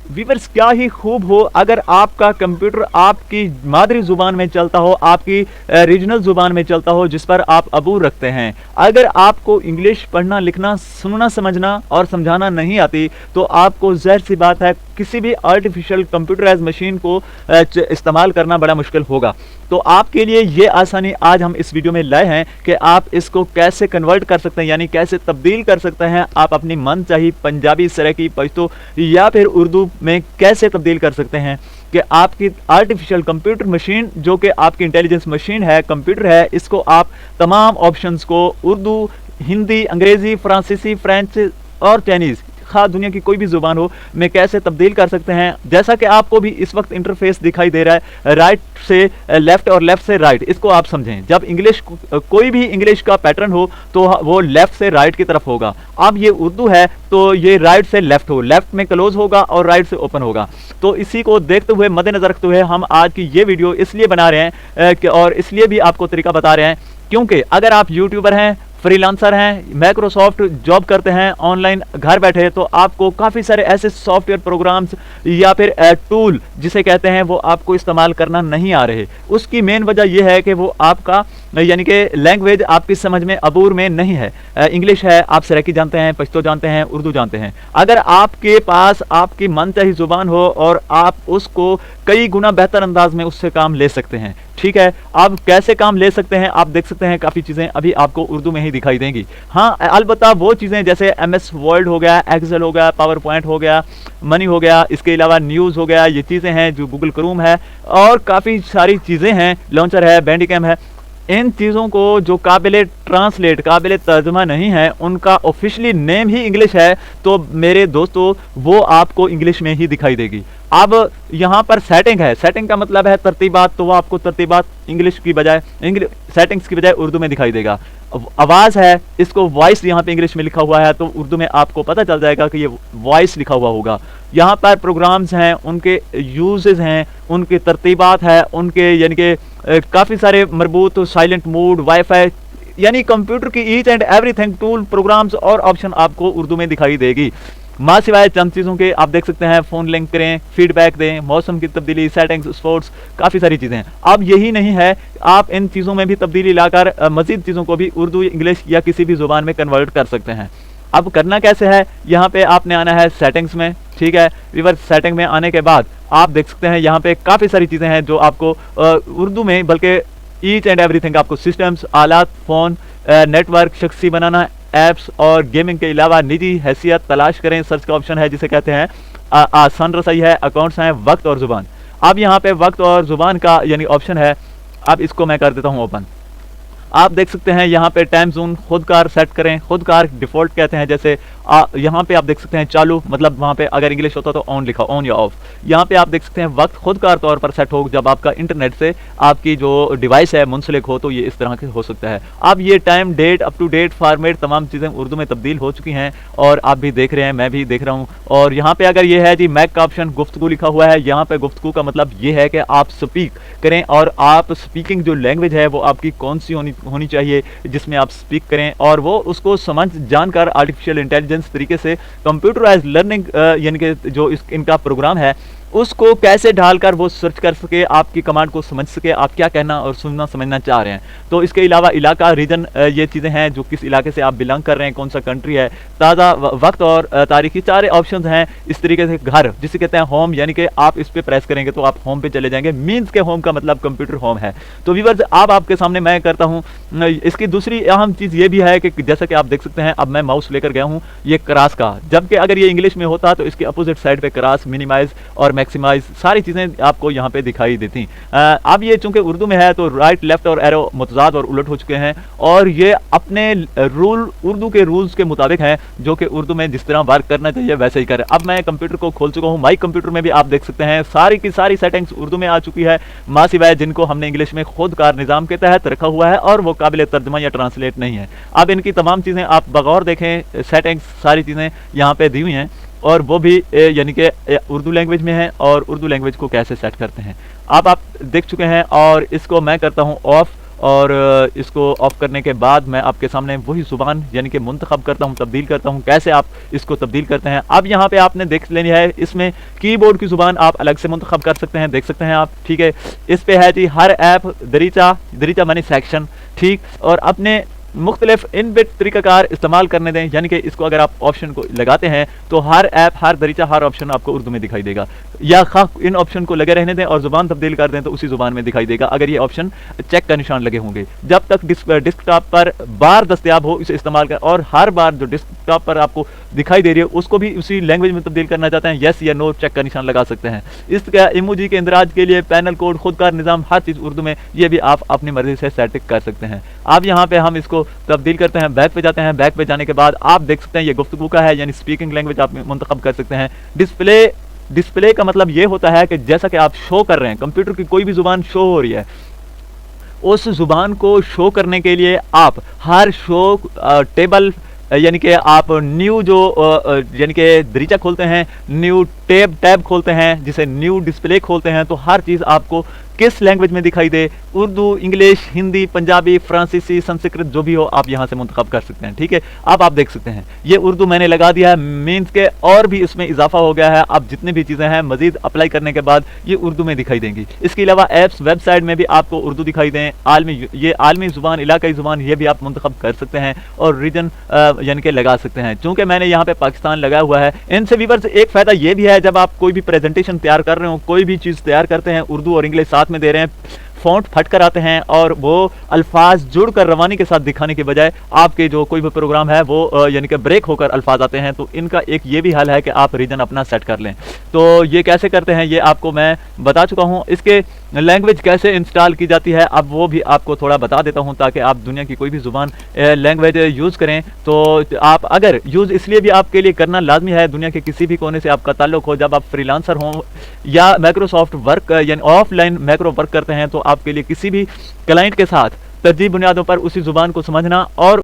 Viewers क्या ही खूब हो अगर आपका कंप्यूटर आपकी मादरी जुबान में चलता हो, आपकी रीजनल जुबान में चलता हो, जिस पर आप अबूर रखते हैं। अगर आपको इंग्लिश पढ़ना, लिखना, सुनना, समझना और समझाना नहीं आती तो आपको ज़ाहिर सी बात है किसी भी आर्टिफिशियल कंप्यूटराइज मशीन को इस्तेमाल करना बड़ा मुश्किल होगा। तो आपके लिए ये आसानी आज हम इस वीडियो में लाए हैं कि आप इसको कैसे कन्वर्ट कर सकते हैं, यानी कैसे तब्दील कर सकते हैं। आप अपनी मन चाहिए पंजाबी, सराइकी, पश्तो या फिर उर्दू में कैसे तब्दील कर सकते हैं कि आपकी आर्टिफिशियल कंप्यूटर मशीन, जो कि आपकी इंटेलिजेंस मशीन है, कंप्यूटर है, इसको आप तमाम ऑप्शंस को उर्दू, हिंदी, अंग्रेजी, फ्रांसीसी, फ्रेंच और चाइनीज़, खा दुनिया की कोई भी जुबान हो, में कैसे तब्दील कर सकते हैं। जैसा कि आपको भी इस वक्त इंटरफेस दिखाई दे रहा है, राइट से लेफ्ट और लेफ्ट से राइट, इसको आप समझें। जब इंग्लिश, कोई भी इंग्लिश का पैटर्न हो तो वो लेफ्ट से राइट की तरफ होगा। अब ये उर्दू है तो ये राइट से लेफ्ट हो, लेफ्ट में क्लोज होगा और राइट से ओपन होगा। तो इसी को देखते हुए, मद्देनजर रखते हुए हम आज की ये वीडियो इसलिए बना रहे हैं और इसलिए भी आपको तरीका बता रहे हैं क्योंकि अगर आप यूट्यूबर हैं, फ्रीलांसर हैं, माइक्रोसॉफ्ट जॉब करते हैं ऑनलाइन घर बैठे, तो आपको काफ़ी सारे ऐसे सॉफ्टवेयर प्रोग्राम्स या फिर टूल जिसे कहते हैं वो आपको इस्तेमाल करना नहीं आ रहे। उसकी मेन वजह यह है कि वो आपका यानी कि लैंग्वेज आपकी समझ में, अबूर में नहीं है। इंग्लिश है, आप सराइकी जानते हैं, पश्तो जानते हैं, उर्दू जानते हैं। अगर आपके पास आपकी मनचाही जुबान हो और आप उसको कई गुना बेहतर अंदाज में उससे काम ले सकते हैं। ठीक है, आप कैसे काम ले सकते हैं आप देख सकते हैं। काफ़ी चीज़ें अभी आपको उर्दू में ही दिखाई देंगी। हाँ, अलबत्ता वो चीज़ें जैसे MS वर्ड हो गया, एक्सेल हो गया, पावर पॉइंट हो गया, मनी हो गया, इसके अलावा न्यूज़ हो गया, ये चीज़ें हैं जो गूगल क्रोम है और काफ़ी सारी चीज़ें हैं, लॉन्चर है, बैंडिकैम है। इन चीज़ों को जो काबिल ट्रांसलेट, काबिल तर्जुमा नहीं है, उनका ऑफिशियली नेम ही इंग्लिश है, तो मेरे दोस्तों वो आपको इंग्लिश में ही दिखाई देगी। अब यहाँ पर सेटिंग है, सेटिंग का मतलब है तरतीबात, तो वो आपको तरतीबात इंग्लिश की बजाय, सेटिंग्स की बजाय उर्दू में दिखाई देगा। आवाज़ है, इसको वॉइस यहाँ पे इंग्लिश में लिखा हुआ है, तो उर्दू में आपको पता चल जाएगा कि ये वॉइस लिखा हुआ होगा। यहाँ पर प्रोग्राम्स हैं, उनके यूजेस हैं, उनकी तरतीबात है, उनके यानी कि काफ़ी सारे मरबूत, साइलेंट मोड, वाईफाई, यानी कंप्यूटर की each and everything, tool, programs और ऑप्शन आपको उर्दू में दिखाई देगी। माँ सिवाय चंद चीज़ों के आप देख सकते हैं, फ़ोन लिंक करें, फीडबैक दें, मौसम की तब्दीली, सेटिंग्स, स्पोर्ट्स, काफ़ी सारी चीज़ें। अब यही नहीं है, आप इन चीज़ों में भी तब्दीली लाकर मज़ीद चीज़ों को भी उर्दू, इंग्लिश या किसी भी ज़ुबान में कन्वर्ट कर सकते हैं। अब करना कैसे है, यहाँ पे आपने आना है सेटिंग्स में। ठीक है व्यूअर्स, सेटिंग में आने के बाद आप देख सकते हैं यहाँ पे काफ़ी सारी चीज़ें हैं जो आपको उर्दू में, बल्कि ईच एंड एवरीथिंग आपको सिस्टम्स, आलात, फ़ोन, नेटवर्क, शख्सी बनाना, ऐप्स और गेमिंग के अलावा निजी हैसियत, तलाश करें, सर्च का ऑप्शन है जिसे कहते हैं, आसान रसाई है, अकाउंट्स हैं, वक्त और ज़ुबान। अब यहाँ पे वक्त और ज़ुबान का यानी ऑप्शन है। अब इसको मैं कर देता हूँ ओपन। आप देख सकते हैं यहाँ पे टाइम जोन खुदकार सेट करें, खुदकार डिफ़ॉल्ट कहते हैं। जैसे यहाँ पे आप देख सकते हैं चालू, मतलब वहाँ पे अगर इंग्लिश होता तो ऑन लिखा, ऑन या ऑफ। यहाँ पे आप देख सकते हैं वक्त खुदकार तौर पर सेट हो, जब आपका इंटरनेट से आपकी जो डिवाइस है मुंसलिक हो तो ये इस तरह के हो सकता है। अब ये time, date, up to date, format, तमाम चीज़ें उर्दू में तब्दील हो चुकी हैं और आप भी देख रहे हैं, मैं भी देख रहा हूँ। और यहाँ पे अगर ये है जी मैक का ऑप्शन, गुफ्तगू लिखा हुआ है। यहाँ पे गुफ्तगू का मतलब ये है कि आप स्पीक करें और आप स्पीकिंग जो लैंग्वेज है वो आपकी कौन सी होनी चाहिए जिसमें आप स्पीक करें, और वो उसको समझ जानकर आर्टिफिशियल इंटेलिजेंस तरीके से कंप्यूटराइज लर्निंग यानी कि जो इनका प्रोग्राम है उसको कैसे डालकर वो सर्च कर सके, आपकी कमांड को समझ सके, आप क्या कहना और सुनना समझना चाह रहे हैं। तो इसके अलावा इलाका, रीजन, ये चीज़ें हैं जो किस इलाके से आप बिलोंग कर रहे हैं, कौन सा कंट्री है, ताज़ा, वक्त और तारीखी, सारे ऑप्शंस हैं। इस तरीके से घर जिसे कहते हैं होम, यानी कि आप इस पर प्रेस करेंगे तो आप होम पे चले जाएंगे। मीन्स के होम का मतलब कंप्यूटर होम है। तो व्यूअर्स अब आपके सामने मैं करता हूँ। इसकी दूसरी अहम चीज़ ये भी है कि जैसा कि आप देख सकते हैं, अब मैं माउस लेकर गया हूँ ये क्रॉस का, जबकि अगर ये इंग्लिश में होता तो इसके अपोजिट साइड पे क्रॉस, मिनिमाइज और मैक्सिमाइज, सारी चीज़ें आपको यहाँ पे दिखाई देती। अब ये चूंकि उर्दू में है तो राइट, लेफ्ट और एरो मुतजाद और उलट हो चुके हैं और ये अपने रूल, उर्दू के रूल्स के मुताबिक हैं, जो कि उर्दू में जिस तरह वर्क करना चाहिए वैसे ही करें। अब मैं कंप्यूटर को खोल चुका हूँ, माई कंप्यूटर में भी आप देख सकते हैं सारी की सारी सेटिंग्स उर्दू में आ चुकी है, माँ सिवाय जिनको हमने इंग्लिश में खुदकार निज़ाम के तहत रखा हुआ है और वो काबिल तर्जुमा या ट्रांसलेट नहीं है। अब इनकी तमाम चीज़ें आप बगौर देखें, सेटिंग्स सारी चीज़ें यहाँ पे दी हुई हैं और वो भी यानी कि उर्दू लैंग्वेज में है, और उर्दू लैंग्वेज को कैसे सेट करते हैं अब आप देख चुके हैं। और इसको मैं करता हूँ ऑफ, और इसको ऑफ करने के बाद मैं आपके सामने वही ज़ुबान यानी कि मुंतखब करता हूँ, तब्दील करता हूँ। कैसे आप इसको तब्दील करते हैं अब यहाँ पे आपने देख लेनी है। इसमें कीबोर्ड की ज़ुबान आप अलग से मुंतखब कर सकते हैं, देख सकते हैं आप, ठीक है। इस पे है जी हर ऐप दरीचा मानी सेक्शन, ठीक। और अपने मुख्तलिफ इनबिट तरीक़ाकार इस्तेमाल करने दें, यानी कि इसको अगर आप ऑप्शन को लगाते हैं तो हर ऐप, हर दरीचा, हर ऑप्शन आपको उर्दू में दिखाई देगा, या खा इन ऑप्शन को लगे रहने दें और ज़ुबान तब्दील कर दें तो उसी ज़ुबान में दिखाई देगा अगर ये ऑप्शन चेक का निशान लगे होंगे। जब तक डिस्कटॉप पर बार दस्तयाब हो इसे इस्तेमाल कर, और हर बार जो डिस्कटॉप पर आपको दिखाई दे रही है उसको भी उसी लैंग्वेज में तब्दील करना चाहते हैं, यस या नो चेक का निशान लगा सकते हैं। इसका इमोजी के इंदराज के लिए पैनल कोड, खुदकार निज़ाम, हर चीज़ उर्दू में, ये भी आप अपनी मर्जी से सेट कर सकते हैं। अब यहाँ पे हम इसको तब्दील करते हैं, बैक पे जाते हैं। बैक पे जाने के बाद आप देख सकते हैं ये गुफ्तगू का है, यानी स्पीकिंग लैंग्वेज आप मुंतखब कर सकते हैं। डिस्प्ले का मतलब ये होता है कि जैसा कि आप शो कर रहे हैं, कंप्यूटर की कोई भी जुबान शो हो रही है, उस जुबान को शो करने के लिए आप हर शो टेबल यानी कि आप न्यू जो यानी कि दरीचा खोलते हैं, न्यू टैब खोलते हैं, जिसे न्यू डिस्प्ले खोलते हैं, तो हर चीज़ आपको किस लैंग्वेज में दिखाई दे, उर्दू, इंग्लिश, हिंदी, पंजाबी, फ्रांसीसी, संस्कृत, जो भी हो आप यहाँ से मुंतखब कर सकते हैं, ठीक है। अब आप देख सकते हैं ये उर्दू मैंने लगा दिया है, मीन्स के और भी इसमें इजाफा हो गया है। अब जितनी भी चीज़ें हैं मजीद अप्लाई करने के बाद ये उर्दू में दिखाई देंगी। इसके अलावा ऐप्स, वेबसाइट में भी आपको उर्दू दिखाई दें, ये आलमी ज़ुबान, इलाकाई ज़ुबान, ये भी आप मुंतखब कर सकते हैं और रीजन यानी कि लगा सकते हैं। चूँकि मैंने यहाँ पे पाकिस्तान लगाया हुआ है। इनसे व्यूअर्स एक फ़ायदा ये भी है, जब आप कोई भी प्रेजेंटेशन तैयार कर रहे हो, कोई भी चीज़ तैयार करते हैं, उर्दू और इंग्लिश साथ में दे रहे हैं, फ़ॉन्ट फट कर आते हैं और वो अल्फाज जुड़कर रवानी के साथ दिखाने के बजाय आपके जो कोई भी प्रोग्राम है वो यानी कि ब्रेक होकर अल्फाज आते हैं, तो इनका एक ये भी हल है कि आप रीजन अपना सेट कर लें। तो ये कैसे करते हैं ये आपको मैं बता चुका हूँ। इसके लैंग्वेज कैसे इंस्टॉल की जाती है अब वो भी आपको थोड़ा बता देता हूँ, ताकि आप दुनिया की कोई भी ज़ुबान लैंग्वेज यूज़ करें तो आप अगर यूज़ इसलिए भी आपके लिए करना लाजमी है, दुनिया के किसी भी कोने से आपका ताल्लुक हो, जब आप फ्रीलांसर हों या माइक्रोसॉफ्ट वर्क यानी ऑफलाइन मैक्रो वर्क करते हैं, तो आपके लिए किसी भी क्लाइंट के साथ तरजीह बुनियादों पर उसी ज़ुबान को समझना और